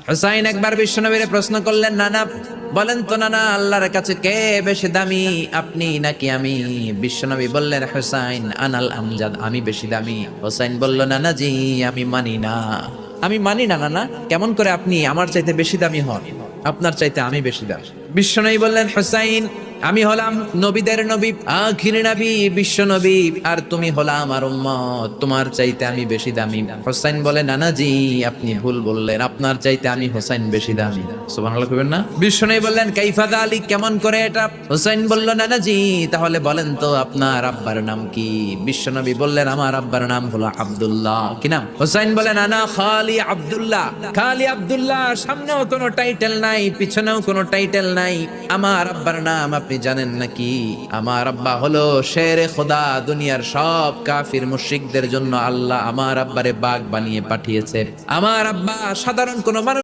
হুসাইন একবার বিশ্বনবীর প্রশ্ন করলেন, নানা বলেন তো নানা, আল্লাহর কাছে কে বেশি দামি, আপনি নাকি আমি? বিশ্বনবী বললেন, হুসাইন আনাল আমজাদ, আমি বেশি দামি। হুসাইন বলল, নানা জি আমি মানি না, আমি মানি না নানা। কেমন করে আপনি আমার চাইতে বেশি দামি হন? আপনার চাইতে আমি বেশি দামি। বিশ্বনবী বললেন, হুসাইন আমি হলাম নবীদের নবী, আখির নবী বিশ্ব নবী, আর তুমি হলা আমার উম্মত, তোমার চাইতে আমি বেশি দামি। হুসাইন বলে, নানা জি আপনি ভুল বললেন, আপনার চাইতে আমি হুসাইন বেশি দামি। সুবহানাল্লাহ কইবেন না? বিশ্বনবী বললেন, কাইফা যালিক, কেমন করে এটা? হুসাইন বলল, নানা জি তাহলে বলেন তো আপনার আব্বার নাম কি? বিশ্বনবী বললেন, আমার আব্বার নাম হলো আব্দুল্লাহ। কি নাম? হুসাইন বলেন, আনা খালি আব্দুল্লাহ। খালি আব্দুল্লাহ, সামনেও কোনো টাইটেল নাই, পিছনেও কোনো টাইটেল নাই। আমার আব্বার নাম আপনি জানেন নাকি? আমার আব্বা হলো শেরে খোদা, দুনিয়ার সব কাফির মুশরিকদের জন্য আল্লাহ আমার আব্বারে বাঘ বানিয়ে পাঠিয়েছে। আমার আব্বা সাধারণ কোনো মানুষ